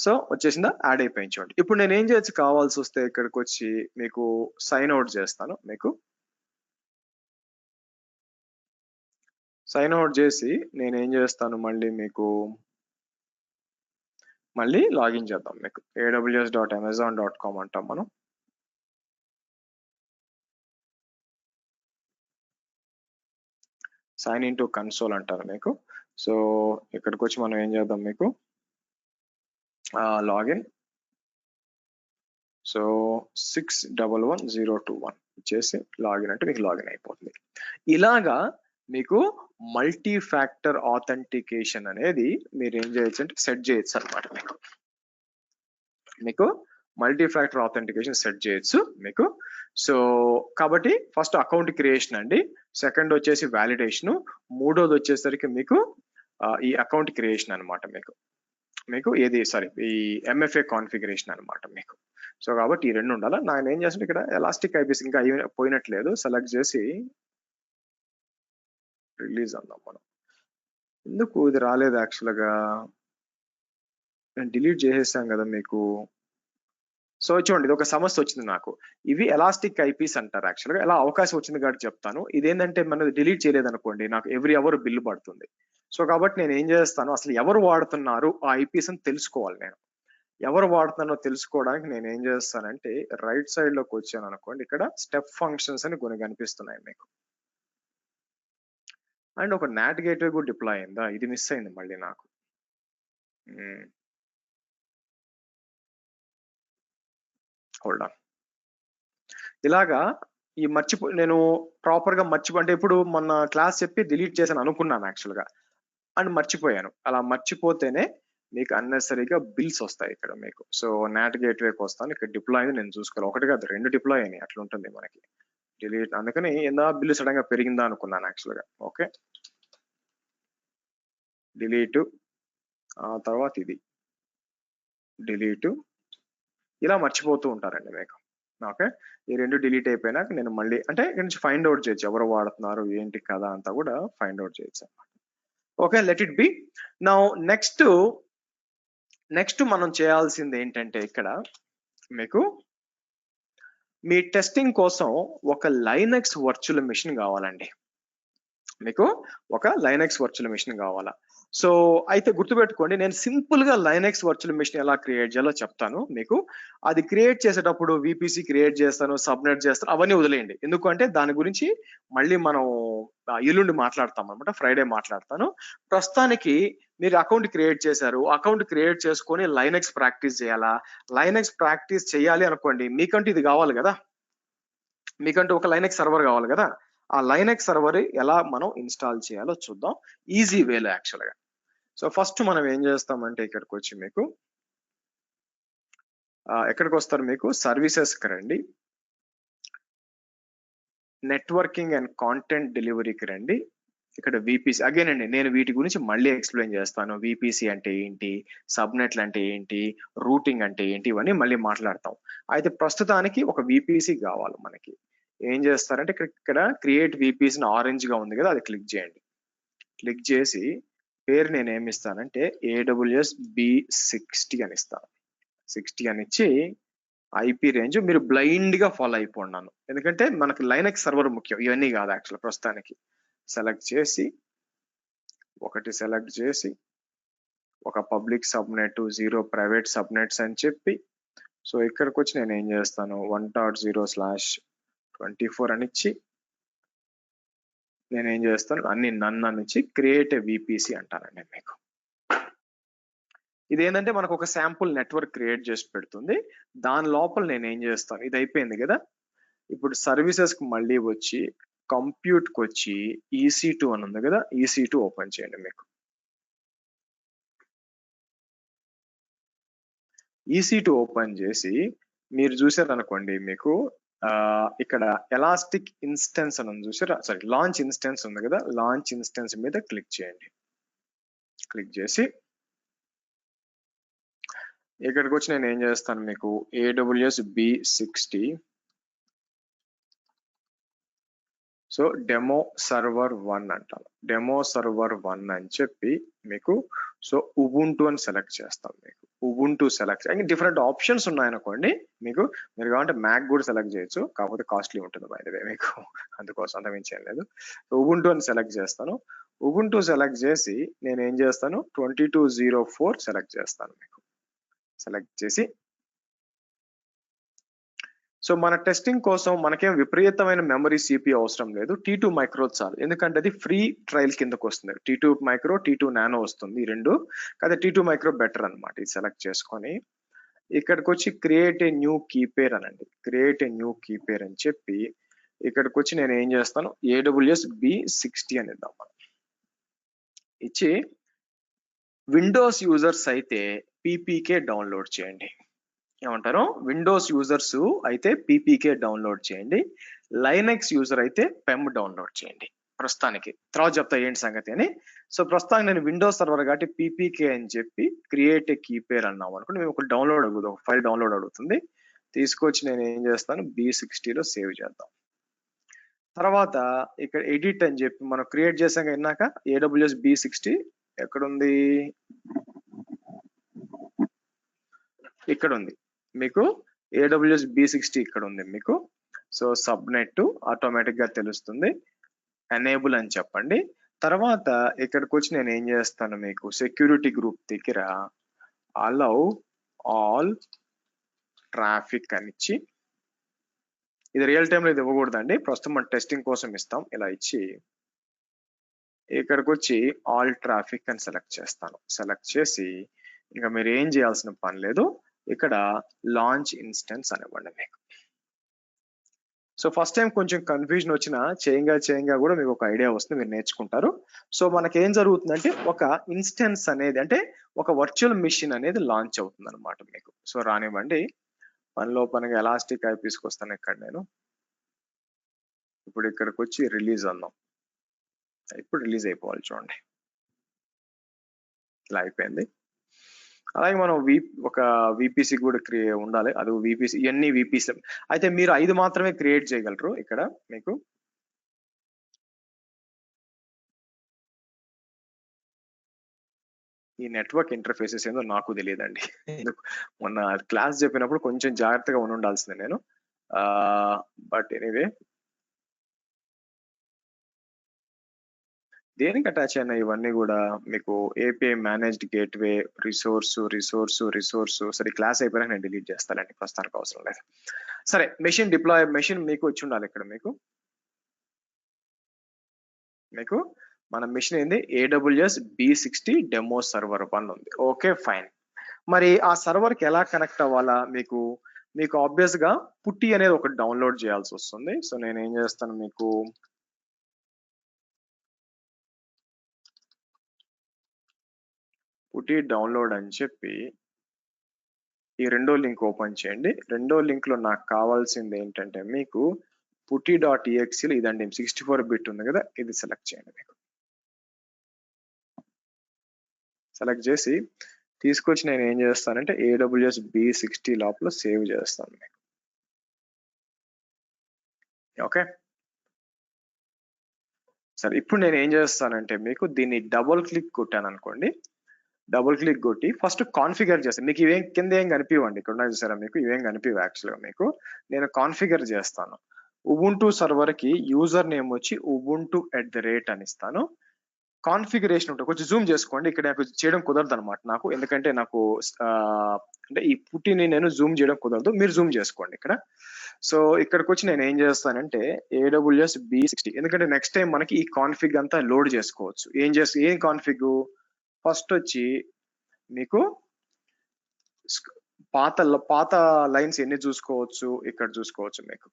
సో వచ్చేసిందా, యాడ్ అయిపోయింది చూడండి. ఇప్పుడు నేను ఏం చేయొచ్చు, కావాల్సి వస్తే ఇక్కడికి వచ్చి మీకు సైన్ అవుట్ చేస్తాను. మీకు సైన్ అవుట్ చేసి నేనేం చేస్తాను, మళ్ళీ లాగిన్ చేద్దాం. మీకు aws.amazon.com అంటాం మనం. సైన్ ఇన్ టు కన్సోల్ అంటారు మీకు. సో ఇక్కడికి వచ్చి మనం ఏం చేద్దాం, మీకు లాగిన్. సో 611021 చేసి లాగిన్ అంటే మీకు లాగిన్ అయిపోతుంది. ఇలాగా మీకు మల్టీ ఫ్యాక్టర్ ఆథెంటికేషన్ అనేది మీరు ఏం చేయొచ్చు అంటే సెట్ చేయొచ్చు అనమాట. మీకు మల్టీ ఫ్యాక్టర్ ఆథెంటికేషన్ సెట్ చేయొచ్చు మీకు. సో కాబట్టి ఫస్ట్ అకౌంట్ క్రియేషన్ అండి, సెకండ్ వచ్చేసి వ్యాలిడేషన్, మూడోది వచ్చేసరికి మీకు ఈ అకౌంట్ క్రియేషన్ అనమాట. మీకు మీకు ఏది సారీ ఈ ఎంఎఫ్ఏ కాన్ఫిగరేషన్ అన్నమాట మీకు. సో కాబట్టి ఈ రెండు ఉండాలా. నేను ఏం చేస్తుంటే ఇక్కడ ఎలాస్టిక్ ఐపీస్ ఇంకా పోయినట్లేదు, సెలెక్ట్ చేసి రిలీజ్ అందాం మనం. ఎందుకు ఇది రాలేదు యాక్చువల్గా, నేను డిలీట్ చేసేసాం కదా మీకు. సో చూడండి ఇది ఒక సమస్య వచ్చింది నాకు. ఇవి ఎలాస్టిక్ ఐపీస్ అంటారు యాక్చువల్గా. ఎలా అవకాశం వచ్చింది కాబట్టి చెప్తాను. ఇదేంటంటే మనది డిలీట్ చేయలేదు అనుకోండి, నాకు ఎవ్రీ అవర్ బిల్లు పడుతుంది. సో కాబట్టి నేను ఏం చేస్తాను, అసలు ఎవరు వాడుతున్నారు ఆ ఐపీస్ అని తెలుసుకోవాలి. నేను ఎవరు వాడుతున్నారో తెలుసుకోవడానికి నేను ఏం చేస్తానంటే రైట్ సైడ్ లోకి వచ్చాను అనుకోండి, ఇక్కడ స్టెప్ ఫంక్షన్స్ అని కొన్ని కనిపిస్తున్నాయి మీకు. అండ్ ఒక నాట్ గేట్వే కూడా డిప్లాయ్ అయిందా, ఇది మిస్ అయింది మళ్ళీ నాకు. Hold on. ఇలాగా ఈ నేను ప్రాపర్ గా అంటే ఇప్పుడు మొన్న క్లాస్ చెప్పి డిలీట్ చేశాను అనుకున్నాను యాక్చువల్గా, అండ్ మర్చిపోయాను. అలా మర్చిపోతేనే మీకు అన్నెసరీగా బిల్స్ వస్తాయి ఇక్కడ మీకు. సో నాట్ గేట్వేకి వస్తాను, ఇక్కడ డిప్లాయ్ అయింది నేను చూసుకోవాలి. ఒకటి కాదు రెండు డిప్లాయ్ అయినాయి, అట్లా ఉంటుంది మనకి. డిలీట్ అందుకని ఏందా బిల్లు సడన్ గా పెరిగిందా అనుకున్నాను యాక్చువల్గా. ఓకే డిలీట్, తర్వాత ఇది డిలీట్, ఇలా మర్చిపోతూ ఉంటారండి మీకు. ఓకే ఈ రెండు డిలీట్ అయిపోయినాక నేను మళ్ళీ అంటే ఇక్కడ నుంచి ఫైండ్ అవుట్ చేయొచ్చు ఎవరు వాడుతున్నారు ఏంటి కదా అంతా కూడా ఫైండ్ అవుట్ చేయొచ్చు అన్నమాట. Okay let it be. Now next మనం చేయాల్సింది ఏంటంటే ఇక్కడ మీకు మీ టెస్టింగ్ కోసం ఒక లైనక్స్ వర్చువల్ మెషిన్ కావాలండి. మీకు ఒక లైనక్స్ వర్చువల్ మెషిన్ కావాలా. సో అయితే గుర్తుపెట్టుకోండి, నేను సింపుల్ గా లైనక్స్ వర్చువల్ మెషిన్ ఎలా క్రియేట్ చేయాలో చెప్తాను మీకు. అది క్రియేట్ చేసేటప్పుడు విపిసి క్రియేట్ చేస్తాను, సబ్నెట్ చేస్తాను, అవన్నీ వదిలేయండి. ఎందుకంటే దాని గురించి మళ్ళీ మనం ఎల్లుండి మాట్లాడతాం అనమాట, ఫ్రైడే మాట్లాడతాను. ప్రస్తుతానికి మీరు అకౌంట్ క్రియేట్ చేశారు, అకౌంట్ క్రియేట్ చేసుకొని లైనక్స్ ప్రాక్టీస్ చేయాలా. లైనక్స్ ప్రాక్టీస్ చేయాలి అనుకోండి, మీకంటూ ఇది కావాలి కదా, మీకంటూ ఒక లైనక్స్ సర్వర్ కావాలి కదా. ఆ లైనక్స్ సర్వర్ ఎలా మనం ఇన్స్టాల్ చేయాలో చూద్దాం ఈజీ వేలో యాక్చువల్గా. సో ఫస్ట్ మనం ఏం చేస్తామంటే ఇక్కడికి వచ్చి మీకు ఎక్కడికి వస్తారు, మీకు సర్వీసెస్కి రండి, నెట్వర్కింగ్ అండ్ కాంటెంట్ డెలివరీకి రండి. ఇక్కడ విపిసి అగైన్ అండి, నేను వీటి గురించి మళ్ళీ ఎక్స్ప్లెయిన్ చేస్తాను. విపిసి అంటే ఏంటి, సబ్నెట్లు అంటే ఏంటి, రూటింగ్ అంటే ఏంటి, ఇవన్నీ మళ్ళీ మాట్లాడతాం. అయితే ప్రస్తుతానికి ఒక విపిసి కావాలి మనకి. ఏం చేస్తారంటే ఇక్కడ క్రియేట్ విపిసి ఆరెంజ్ గా ఉంది కదా, అది క్లిక్ చేయండి. క్లిక్ చేసి పేరు నేను ఏమి ఇస్తానంటే AWS B60 అని ఇస్తాను. 60 అని ఇచ్చి ఐపీ రేంజ్ మీరు బ్లైండ్ గా ఫాలో అయిపోన్నాను, ఎందుకంటే మనకు లైనక్స్ సర్వర్ ముఖ్యం, ఇవన్నీ కాదు యాక్చువల్. ప్రస్తుతానికి సెలెక్ట్ చేసి ఒక పబ్లిక్ సబ్నెట్ 0 ప్రైవేట్ సబ్నెట్స్ అని చెప్పి, సో ఇక్కడికి వచ్చి నేను ఏం చేస్తాను 1.0/24 అని ఇచ్చి నేను ఏం చేస్తాను అన్ని నన్ను ఇచ్చి క్రియేట్ విపిసి అంటానండి మీకు. ఇదేంటంటే మనకు ఒక శాంపుల్ నెట్వర్క్ క్రియేట్ చేసి పెడుతుంది. దాని లోపల నేను ఏం చేస్తాను, ఇది అయిపోయింది కదా, ఇప్పుడు సర్వీసెస్ కి మళ్ళీ వచ్చి కంప్యూట్ కి వచ్చి EC2 అని ఉంది కదా, EC2 ఓపెన్ చేయండి. మీకు EC2 ఓపెన్ చేసి మీరు చూసారు అనుకోండి, మీకు ఇక్కడ ఎలాస్టిక్ ఇన్స్టెన్స్ అని ఉంది చూసారా, సారీ లాంచ్ ఇన్స్టెన్స్ ఉంది కదా, లాంచ్ ఇన్స్టెన్స్ మీద క్లిక్ చేయండి. క్లిక్ చేసి ఇక్కడికి వచ్చి నేను ఏం చేస్తాను, మీకు AWS B60 so demo server 1 అంటాను. డెమో సర్వర్ 1 అని చెప్పి మీకు సో ఉబుంటు అని సెలెక్ట్ చేస్తాం. మీకు ఉబుంటు సెలెక్ట్ ఇంకా డిఫరెంట్ ఆప్షన్స్ ఉన్నాయనుకోండి, మీకు మీరు కావాలంటే మ్యాక్ కూడా సెలెక్ట్ చేయొచ్చు, కాకపోతే కాస్ట్లీ ఉంటుంది బై ది వే మీకు, అందుకోసం అంత మించి ఏం లేదు. ఉబుంటు అని సెలెక్ట్ చేస్తాను. ఉబుంటు సెలెక్ట్ చేసి నేను ఏం చేస్తాను 2204 సెలెక్ట్ చేస్తాను. మీకు సెలెక్ట్ చేసి సో మన టెస్టింగ్ కోసం మనకేం విపరీతమైన మెమరీ CPU అవసరం లేదు, T2 మైక్రో చాలు. ఎందుకంటే అది ఫ్రీ ట్రయల్ కిందకు వస్తుంది. T2 మైక్రో, T2 నానో వస్తుంది, ఈ రెండు. కానీ T2 మైక్రో బెటర్ అనమాట. ఇది సెలెక్ట్ చేసుకొని ఇక్కడికి వచ్చి create a new key pair అనండి. Create a new key pair అని చెప్పి ఇక్కడికి వచ్చి నేను ఏం చేస్తాను AWS B60 అని ఇద్దాం మనం. ఇచ్చి విండోస్ యూజర్స్ అయితే PPK డౌన్లోడ్ చేయండి. ఏమంటారు, విండోస్ యూజర్స్ అయితే PPK డౌన్లోడ్ చేయండి, లైనక్స్ యూజర్ అయితే PEM డౌన్లోడ్ చేయండి. ప్రస్తుతానికి. తర్వాత చెప్తా ఏంటి సంగతి అని. సో ప్రస్తుతానికి నేను విండోస్ సర్వర్ కాబట్టి పీపీకే అని చెప్పి క్రియేట్ ఏ కీ పేర్ అన్నాం అనుకోండి, మేము ఒక డౌన్లోడ్ అడుగుతుంది, ఒక ఫైల్ డౌన్లోడ్ అడుగుతుంది. తీసుకొచ్చి నేను ఏం చేస్తాను, B60లో సేవ్ చేద్దాం. తర్వాత ఇక్కడ ఎడిట్ అని చెప్పి మనం క్రియేట్ చేసాక విన్నాక AWS B60 ఎక్కడుంది, ఇక్కడ ఉంది మీకు. AWS B60 ఇక్కడ ఉంది మీకు. సో సబ్నెట్ ఆటోమేటిక్ గా తెలుస్తుంది, ఎనేబుల్ అని చెప్పండి. తర్వాత ఇక్కడికి వచ్చి నేను ఏం చేస్తాను, మీకు సెక్యూరిటీ గ్రూప్ దగ్గర అలౌ ఆల్ ట్రాఫిక్ అని ఇచ్చి, ఇది రియల్ టైమ్ లో ఇది ఇవ్వకూడదండి, ప్రస్తుతం మనం టెస్టింగ్ కోసం ఇస్తాం. ఇలా ఇచ్చి ఇక్కడికి వచ్చి ఆల్ ట్రాఫిక్ అని సెలెక్ట్ చేస్తాను. సెలెక్ట్ చేసి ఇంకా మీరు ఏం చేయాల్సిన పని లేదు, ఇక్కడ లాంచ్ ఇన్స్టెన్స్ అనివ్వండి మీకు. సో ఫస్ట్ టైం కొంచెం కన్ఫ్యూజన్ వచ్చినా చేయంగా కూడా మీకు ఒక ఐడియా వస్తుంది, మీరు నేర్చుకుంటారు. సో మనకి ఏం జరుగుతుందంటే ఒక ఇన్స్టెన్స్ అనేది, అంటే ఒక వర్చువల్ మిషన్ అనేది లాంచ్ అవుతుంది అనమాట మీకు. సో రానివ్వండి, పనిలో పనిగా ఎలాస్టిక్ ఐపీస్కి వస్తాను. ఇక్కడ నేను ఇప్పుడు ఇక్కడికి వచ్చి రిలీజ్ అన్నాం, ఇప్పుడు రిలీజ్ అయిపోవాలి చూడండి, ఇలా అయిపోయింది. అలాగే మనం ఒక విపిసి కూడా ఉండాలి, అది విపిసి, ఇవన్నీ విపిసి. అయితే మీరు 5 మాత్రమే క్రియేట్ చేయగలరు ఇక్కడ మీకు. ఈ నెట్వర్క్ ఇంటర్ఫేసెస్ ఏందో నాకు తెలియదండి, మొన్న క్లాస్ చెప్పినప్పుడు కొంచెం జాగ్రత్తగా ఉండాల్సింది నేను. బట్ ఎనీవే, దేనికి అటాచ్ అయినా ఇవన్నీ కూడా మీకు ఏపీఐ మేనేజ్డ్ గేట్వే, రిసోర్స్. సరే క్లాస్ అయిపోయినా నేను డిలీట్ చేస్తానండి, ప్రస్తుతానికి అవసరం లేదు. సరే మెషిన్ డిప్లాయ్, మెషిన్ మీకు వచ్చి ఉండాలి ఇక్కడ మీకు మన మెషిన్ ఏంది, AWS B60 డెమో సర్వర్ 1 ఉంది. Okay fine. మరి ఆ సర్వర్ కి ఎలా కనెక్ట్ అవ్వాలా, మీకు ఆబ్వియస్ గా పుట్టి అనేది ఒకటి డౌన్లోడ్ చేయాల్సి వస్తుంది. సో నేను ఏం చేస్తాను, మీకు పుట్టి డౌన్లోడ్ అని చెప్పి ఈ రెండో లింక్ ఓపెన్ చేయండి. రెండో లింక్ లో నాకు కావాల్సింది ఏంటంటే మీకు putti.exe లో ఇదండి 64 బిట్ ఉంది కదా, ఇది సెలెక్ట్ చేయండి. మీకు సెలెక్ట్ చేసి తీసుకొచ్చి నేను ఏం చేస్తానంటే AWS B60 లోపల సేవ్ చేస్తాను మీకు. ఓకే సరే, ఇప్పుడు నేను ఏం చేస్తానంటే మీకు దీన్ని డబుల్ క్లిక్ కొట్టాను అనుకోండి, డబుల్ క్లిక్ కొట్టి ఫస్ట్ కాన్ఫిగర్ చేస్తాను. మీకు ఇవేం కింద ఏం కనిపివ్వండి, ఇక్కడ ఉన్నాయి చూసారా, మీకు ఇవేం కనిపివు. యాక్చువల్గా మీకు నేను కాన్ఫిగర్ చేస్తాను. ఉబుంటూ సర్వర్ కి యూజర్ నేమ్ వచ్చి ubuntu@ అని ఇస్తాను. కాన్ఫిగరేషన్ ఉంటుంది, కొంచెం జూమ్ చేసుకోండి. ఇక్కడ నాకు చేయడం కుదరదు అనమాట నాకు, ఎందుకంటే నాకు అంటే ఈ పుట్టిని నేను జూమ్ చేయడం కుదరదు, మీరు జూమ్ చేసుకోండి ఇక్కడ. సో ఇక్కడికి వచ్చి నేను ఏం చేస్తానంటే AWS B60, ఎందుకంటే నెక్స్ట్ టైం మనకి ఈ కాన్ఫిగ్ అంతా లోడ్ చేసుకోవచ్చు. ఏం కాన్ఫిగ్, ఫస్ట్ వచ్చి మీకు పాత లైన్స్ ఎన్ని చూసుకోవచ్చు, ఇక్కడ చూసుకోవచ్చు మీకు.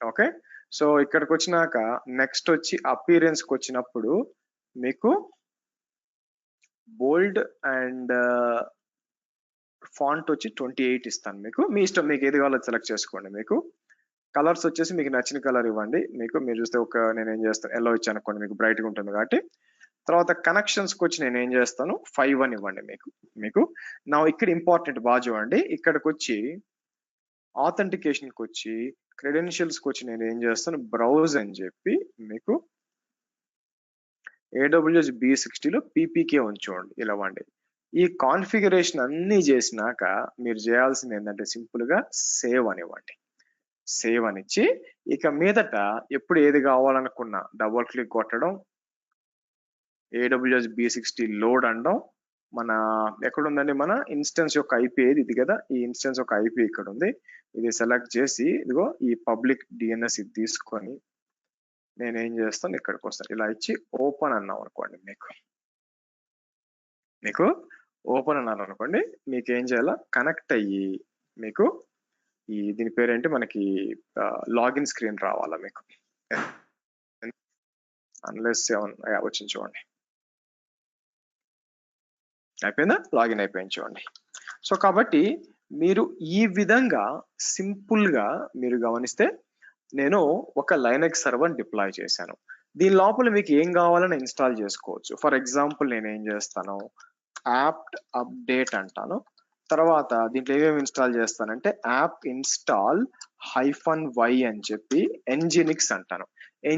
ఓకే సో ఇక్కడికి వచ్చినాక నెక్స్ట్ వచ్చి అపీరెన్స్ కి వచ్చినప్పుడు మీకు బోల్డ్ అండ్ ఫాంట్ వచ్చి 28 ఇస్తాను మీకు. మీ ఇష్టం, మీకు ఏది కావాలో సెలెక్ట్ చేసుకోండి. మీకు కలర్స్ వచ్చేసి మీకు నచ్చిన కలర్ ఇవ్వండి. మీరు చూస్తే నేను ఏం చేస్తాను, ఎల్లో ఇచ్చాను అనుకోండి, మీకు బ్రైట్ గా ఉంటుంది కాబట్టి. తర్వాత కనెక్షన్స్ కి వచ్చి నేను ఏం చేస్తాను 5 అని ఇవ్వండి మీకు. నా ఇక్కడ ఇంపార్టెంట్ బాగా చూడండి, ఇక్కడికి వచ్చి ఆథెంటికేషన్ కి వచ్చి క్రెడెన్షియల్స్ కి వచ్చి నేను ఏం చేస్తాను బ్రౌజ్ అని చెప్పి మీకు AWS B60లో PPK ఉంచండి, ఇలా ఇవ్వండి. ఈ కాన్ఫిగరేషన్ అన్ని చేసినాక మీరు చేయాల్సింది ఏంటంటే సింపుల్ గా సేవ్ అనివ్వండి. సేవ్ అనిచ్చి ఇక మీదట ఎప్పుడు ఏది కావాలనుకున్నా డబుల్ క్లిక్ కొట్టడం, AWS B60 లోడ్ అనడం, మన ఎక్కడ ఉందండి మన ఇన్స్టెన్స్ యొక్క ఐపీ ఇది కదా, ఈ ఇన్స్టెన్స్ యొక్క ఐపీ ఇక్కడ ఉంది. ఇది సెలెక్ట్ చేసి ఇదిగో ఈ పబ్లిక్ DNS ఇది తీసుకొని నేను ఏం చేస్తాను ఇక్కడికి వస్తాను, ఇలా ఇచ్చి ఓపెన్ అన్నాం అనుకోండి. మీకు ఓపెన్ అన్నారు అనుకోండి, మీకు ఏం చేయాలా కనెక్ట్ అయ్యి మీకు దీని పేరేంటి మనకి లాగిన్ స్క్రీన్ రావాలా మీకు. అన్లెస్ వచ్చింది చూడండి, అయిపోయిందా, లాగిన్ అయిపోయింది చూడండి. సో కాబట్టి మీరు ఈ విధంగా సింపుల్ గా మీరు గమనిస్తే నేను ఒక లైనక్స్ సర్వర్ డిప్లాయ్ చేశాను. దీని లోపల మీకు ఏం కావాలని ఇన్స్టాల్ చేసుకోవచ్చు. ఫర్ ఎగ్జాంపుల్ నేను ఏం చేస్తాను, యాప్ అప్డేట్ అంటాను. తర్వాత దీంట్లో ఏమేమి ఇన్స్టాల్ చేస్తానంటే యాప్ ఇన్స్టాల్ -y అని చెప్పి Nginx అంటాను.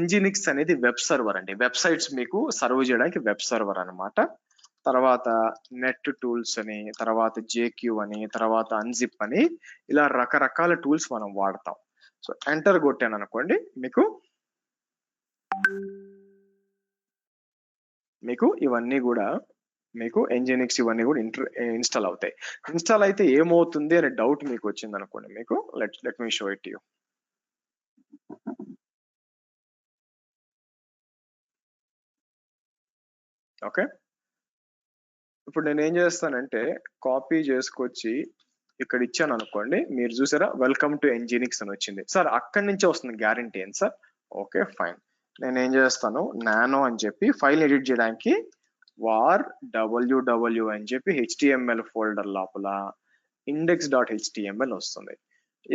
Nginx అనేది వెబ్ సర్వర్ అండి, వెబ్సైట్స్ మీకు సర్వ్ చేయడానికి వెబ్ సర్వర్ అన్నమాట. తర్వాత నెట్ టూల్స్ అని, తర్వాత JQ అని, తర్వాత అన్జిప్ అని, ఇలా రకరకాల టూల్స్ మనం వాడతాం. సో ఎంటర్ కొట్టాను అనుకోండి, మీకు ఇవన్నీ కూడా మీకు Nginx ఇవన్నీ కూడా ఇన్స్టాల్ అవుతాయి. ఇన్స్టాల్ అయితే ఏమవుతుంది అనే డౌట్ మీకు వచ్చింది అనుకోండి, మీకు let me show it you. Okay, ఇప్పుడు నేను ఏం చేస్తానంటే కాపీ చేసుకొచ్చి ఇక్కడ ఇచ్చాను అనుకోండి, మీరు చూసారా వెల్కమ్ టు Nginx అని వచ్చింది. సార్ అక్కడి నుంచే వస్తుంది గ్యారంటీ ఏంటి సార్? ఓకే ఫైన్, నేను ఏం చేస్తాను నానో అని చెప్పి ఫైల్ ఎడిట్ చేయడానికి var www అని చెప్పి HTML ఫోల్డర్ లోపల index.html వస్తుంది.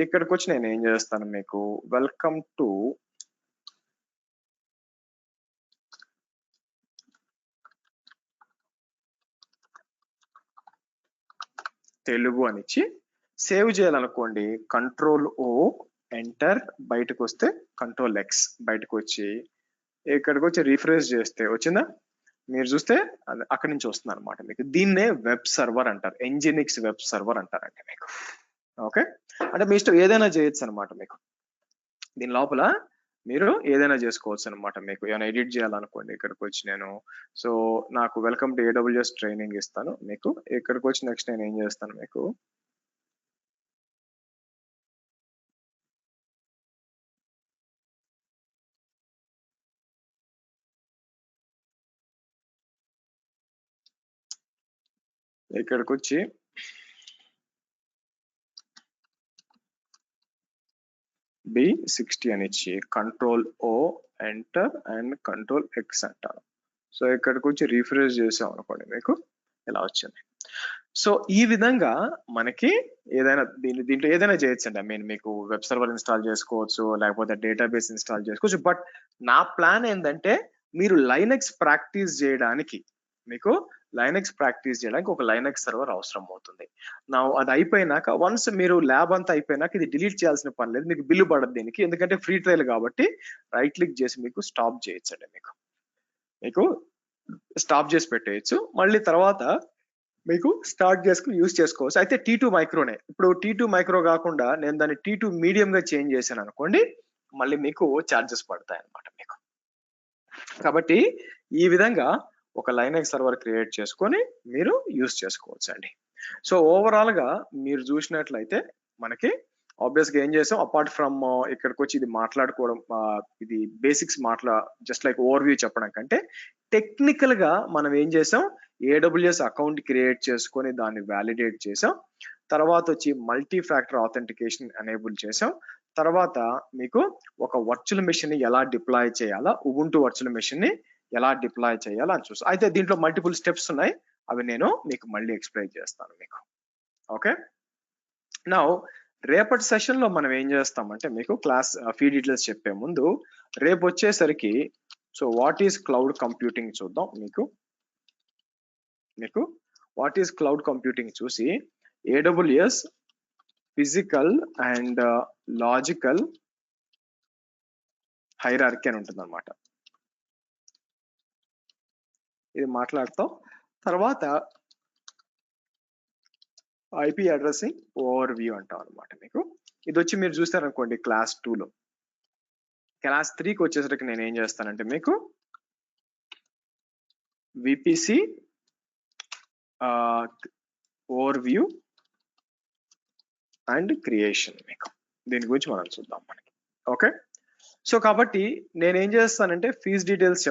ఇక్కడికి వచ్చి నేను ఏం చేస్తాను, మీకు వెల్కమ్ టు తెలుగు అని ఇచ్చి సేవ్ చేయాలనుకోండి, Ctrl+O ఎంటర్, బయటకు వస్తే Ctrl+X బయటకు వచ్చి ఇక్కడికి వచ్చి రిఫ్రెష్ చేస్తే వచ్చిందా? మీరు చూస్తే అక్కడి నుంచి వస్తుంది అనమాట మీకు. దీన్నే వెబ్ సర్వర్ అంటారు, Nginx వెబ్ సర్వర్ అంటారండి మీకు. ఓకే, అంటే మీ ఇష్టం ఏదైనా చేయొచ్చు అనమాట. మీకు దీని లోపల మీరు ఏదైనా చేసుకోవచ్చు అనమాట. మీకు ఏమైనా ఎడిట్ చేయాలనుకోండి, ఇక్కడికి వచ్చి నేను నాకు వెల్కమ్ టు AWS ట్రైనింగ్ ఇస్తాను. మీకు ఇక్కడికి వచ్చి నెక్స్ట్ నేను ఏం చేస్తాను, మీకు ఇక్కడికి వచ్చి B60 అని ఇచ్చి Ctrl+O ఎంటర్ అండ్ Ctrl+X అంటాను. సో ఇక్కడికి వచ్చి రిఫ్రెష్ చేసాం అనుకోండి, మీకు ఇలా వచ్చింది. సో ఈ విధంగా మనకి ఏదైనా దీంట్లో ఏదైనా చేయొచ్చు అండి. మీకు వెబ్ సర్వర్ ఇన్స్టాల్ చేసుకోవచ్చు, లేకపోతే డేటాబేస్ ఇన్స్టాల్ చేసుకోవచ్చు. బట్ నా ప్లాన్ ఏంటంటే మీరు లైనక్స్ ప్రాక్టీస్ చేయడానికి ఒక లైనక్స్ సర్వర్ అవసరం అవుతుంది. నా అది అయిపోయినాక వన్స్ మీరు ల్యాబ్ అంతా అయిపోయినాక ఇది డిలీట్ చేయాల్సిన పని లేదు, మీకు బిల్లు పడదు దీనికి, ఎందుకంటే ఫ్రీ ట్రయల్ కాబట్టి రైట్ క్లిక్ చేసి మీకు స్టాప్ చేయొచ్చండి. మీకు స్టాప్ చేసి పెట్టేయచ్చు, మళ్ళీ తర్వాత మీకు స్టార్ట్ చేసుకుని యూజ్ చేసుకోవచ్చు. అయితే T2 మైక్రోనే, ఇప్పుడు T2 మైక్రో కాకుండా నేను దాన్ని T2 మీడియం గా చేంజ్ చేశాను అనుకోండి, మళ్ళీ మీకు ఛార్జెస్ పడతాయి అన్నమాట మీకు. కాబట్టి ఈ విధంగా ఒక లైనక్స్ సర్వర్ క్రియేట్ చేసుకొని మీరు యూజ్ చేసుకోవచ్చు అండి. సో ఓవరాల్ గా మీరు చూసినట్లయితే మనకి ఆబ్వియస్ గా ఏం చేసాం, అపార్ట్ ఫ్రమ్ ఇక్కడికి వచ్చి ఇది మాట్లాడుకోవడం, ఇది basics just like over view చెప్పడం కంటే టెక్నికల్ గా మనం ఏం చేసాం, AWS అకౌంట్ క్రియేట్ చేసుకొని దాన్ని వ్యాలిడేట్ చేసాం. తర్వాత వచ్చి మల్టీ ఫ్యాక్టర్ ఆథెంటికేషన్ ఎనేబుల్ చేసాం. తర్వాత మీకు ఒక వర్చువల్ మెషిన్ ని ఎలా డిప్లాయ్ చేయాలా, ఉబుంటు వర్చువల్ మెషిన్ ని ఎలా డిప్లాయ్ చేయాలా అని చూస్తాం. అయితే దీంట్లో మల్టిపుల్ స్టెప్స్ ఉన్నాయి, అవి నేను మీకు మళ్ళీ ఎక్స్ప్లెయిన్ చేస్తాను మీకు. ఓకే, నౌ రేపటి సెషన్ లో మనం ఏం చేస్తామంటే మీకు క్లాస్ ఫీ డీటెయిల్స్ చెప్పే ముందు రేపు వచ్చేసరికి వాట్ ఈస్ క్లౌడ్ కంప్యూటింగ్ చూద్దాం. మీకు వాట్ ఈస్ క్లౌడ్ కంప్యూటింగ్ చూసి AWS physical and logical hierarchy అని ఉంటుంది అనమాట. ఇది మాట్లాడతాం. తర్వాత IP అడ్రసింగ్ ఓవర్ వ్యూ అంటాం అనమాట. మీకు ఇది వచ్చి మీరు చూస్తారనుకోండి క్లాస్ 2లో. క్లాస్ 3కి వచ్చేసరికి నేను ఏం చేస్తానంటే మీకు VPC over view and creation, మీకు దీని గురించి మనం చూద్దాం మనకి. ఓకే, సో కాబట్టి నేను ఏం చేస్తానంటే ఫీజ్ డీటెయిల్స్